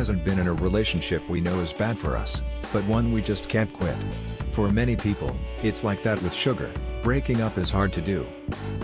hasn't been in a relationship we know is bad for us, but one we just can't quit. For many people, it's like that with sugar. Breaking up is hard to do.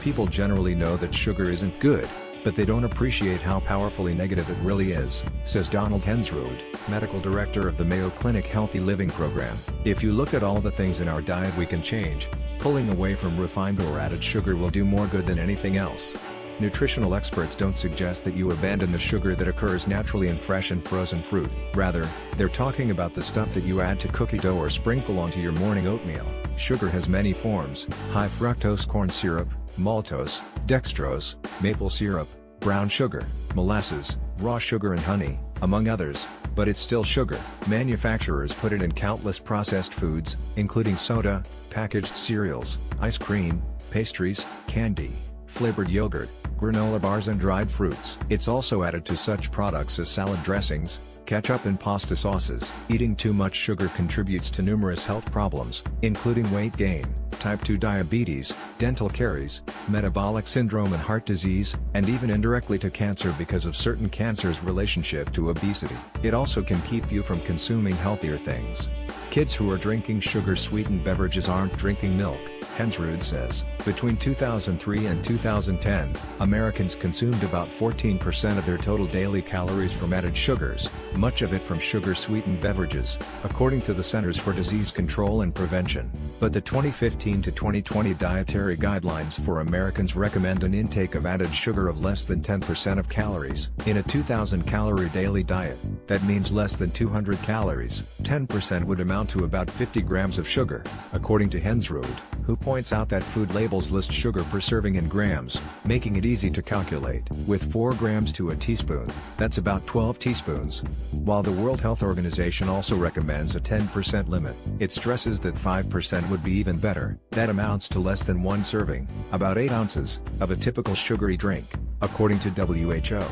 People generally know that sugar isn't good, but they don't appreciate how powerfully negative it really is, says Donald Hensrud, medical director of the Mayo Clinic Healthy Living Program. If you look at all the things in our diet we can change, pulling away from refined or added sugar will do more good than anything else. Nutritional experts don't suggest that you abandon the sugar that occurs naturally in fresh and frozen fruit. Rather, they're talking about the stuff that you add to cookie dough or sprinkle onto your morning oatmeal. Sugar has many forms: high fructose corn syrup, maltose, dextrose, maple syrup, brown sugar, molasses, raw sugar and honey, among others, but it's still sugar. Manufacturers put it in countless processed foods, including soda, packaged cereals, ice cream, pastries, candy, flavored yogurt, granola bars and dried fruits. It's also added to such products as salad dressings, ketchup and pasta sauces. Eating too much sugar contributes to numerous health problems, including weight gain, type 2 diabetes, dental caries, metabolic syndrome and heart disease, and even indirectly to cancer because of certain cancers' relationship to obesity. It also can keep you from consuming healthier things. Kids who are drinking sugar-sweetened beverages aren't drinking milk, Hensrud says. Between 2003 and 2010, Americans consumed about 14% of their total daily calories from added sugars, much of it from sugar-sweetened beverages, according to the Centers for Disease Control and Prevention. But the 2015 to 2020 dietary guidelines for Americans recommend an intake of added sugar of less than 10% of calories. In a 2,000-calorie daily diet, that means less than 200 calories. 10% would amount to about 50 grams of sugar, according to Hensrud, who points out that food labels list sugar per serving in grams, making it easy to calculate. With 4 grams to a teaspoon, that's about 12 teaspoons. While the World Health Organization also recommends a 10% limit, it stresses that 5% would be even better. That amounts to less than 1 serving, about 8 ounces, of a typical sugary drink, according to WHO.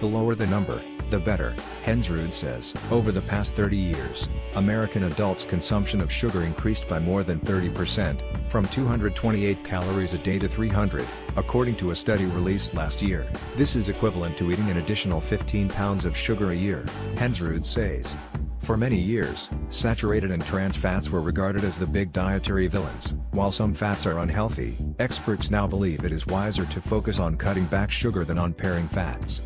The lower the number, the better, Hensrud says. Over the past 30 years, American adults' consumption of sugar increased by more than 30%, from 228 calories a day to 300, according to a study released last year. This is equivalent to eating an additional 15 pounds of sugar a year, Hensrud says. For many years, saturated and trans fats were regarded as the big dietary villains. While some fats are unhealthy, experts now believe it is wiser to focus on cutting back sugar than on pairing fats.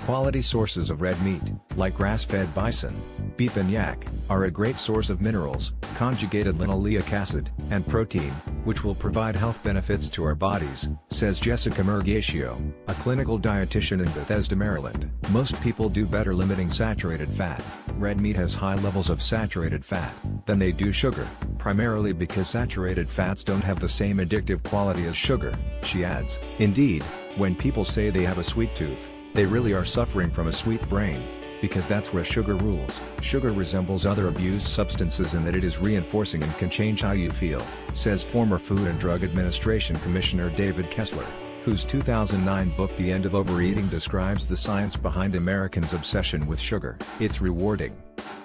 Quality sources of red meat, like grass-fed bison, beef and yak, are a great source of minerals, conjugated linoleic acid, and protein, which will provide health benefits to our bodies, says Jessica Mergatio, a clinical dietitian in Bethesda, Maryland. Most people do better limiting saturated fat. Red meat has high levels of saturated fat than they do sugar, primarily because saturated fats don't have the same addictive quality as sugar, she adds. Indeed, when people say they have a sweet tooth, they really are suffering from a sweet brain, because that's where sugar rules. Sugar resembles other abused substances in that it is reinforcing and can change how you feel, says former Food and Drug Administration Commissioner David Kessler, whose 2009 book The End of Overeating describes the science behind Americans' obsession with sugar. It's rewarding.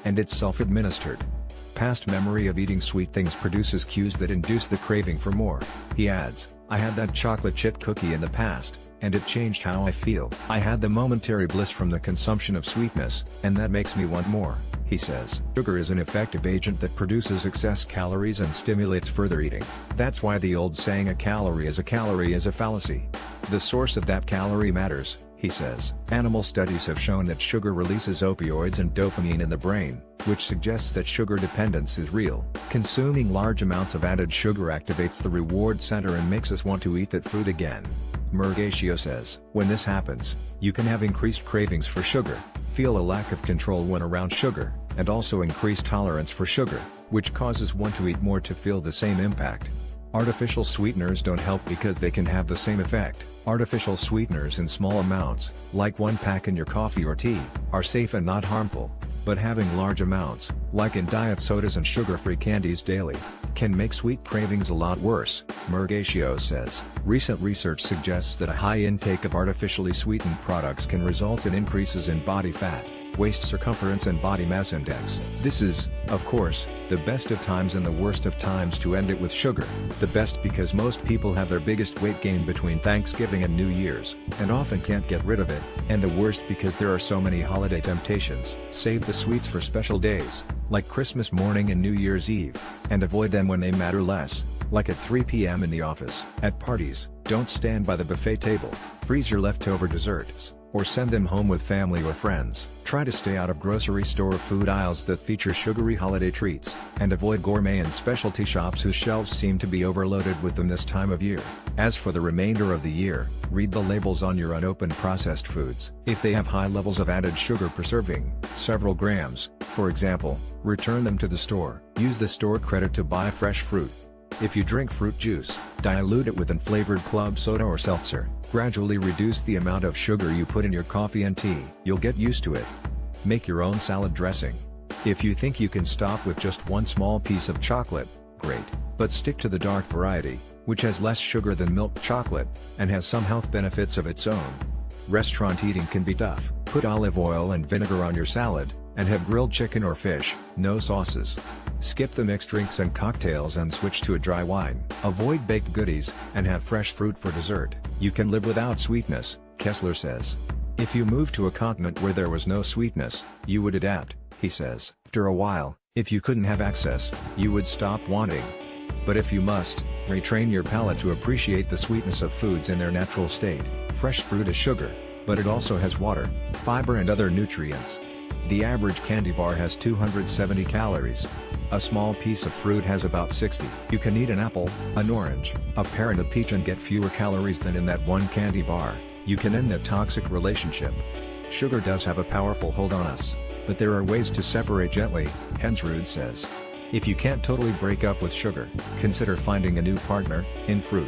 And it's self-administered. Past memory of eating sweet things produces cues that induce the craving for more. He adds, I had that chocolate chip cookie in the past, and it changed how I feel. I had the momentary bliss from the consumption of sweetness, and that makes me want more, he says. Sugar is an effective agent that produces excess calories and stimulates further eating. That's why the old saying a calorie is a fallacy. The source of that calorie matters, he says. Animal studies have shown that sugar releases opioids and dopamine in the brain, which suggests that sugar dependence is real. Consuming large amounts of added sugar activates the reward center and makes us want to eat that food again. Mergatio says, when this happens, you can have increased cravings for sugar, feel a lack of control when around sugar, and also increased tolerance for sugar, which causes one to eat more to feel the same impact. Artificial sweeteners don't help because they can have the same effect. Artificial sweeteners in small amounts, like 1 pack in your coffee or tea, are safe and not harmful, but having large amounts, like in diet sodas and sugar-free candies daily, can make sweet cravings a lot worse, Mergatio says. Recent research suggests that a high intake of artificially sweetened products can result in increases in body fat, waist circumference and body mass index. This is, of course, the best of times and the worst of times to end it with sugar. The best because most people have their biggest weight gain between Thanksgiving and New Year's, and often can't get rid of it, and the worst because there are so many holiday temptations. Save the sweets for special days, like Christmas morning and New Year's Eve, and avoid them when they matter less, like at 3 p.m. in the office. At parties, don't stand by the buffet table, freeze your leftover desserts, or send them home with family or friends. Try to stay out of grocery store food aisles that feature sugary holiday treats, and avoid gourmet and specialty shops whose shelves seem to be overloaded with them this time of year. As for the remainder of the year, read the labels on your unopened processed foods. If they have high levels of added sugar per serving, several grams, for example, return them to the store. Use the store credit to buy fresh fruit. If you drink fruit juice, dilute it with unflavored club soda or seltzer. Gradually reduce the amount of sugar you put in your coffee and tea. You'll get used to it. Make your own salad dressing. If you think you can stop with just one small piece of chocolate, great, but stick to the dark variety, which has less sugar than milk chocolate, and has some health benefits of its own. Restaurant eating can be tough. Put olive oil and vinegar on your salad, and have grilled chicken or fish, no sauces. Skip the mixed drinks and cocktails and switch to a dry wine. Avoid baked goodies, and have fresh fruit for dessert. You can live without sweetness, Kessler says. If you moved to a continent where there was no sweetness, you would adapt, he says. After a while, if you couldn't have access, you would stop wanting. But if you must, retrain your palate to appreciate the sweetness of foods in their natural state. Fresh fruit is sugar, but it also has water, fiber and other nutrients. The average candy bar has 270 calories. A small piece of fruit has about 60. You can eat an apple, an orange, a pear and a peach and get fewer calories than in that one candy bar. You can end a toxic relationship. Sugar does have a powerful hold on us, but there are ways to separate gently, Hensrud says. If you can't totally break up with sugar, consider finding a new partner in fruit.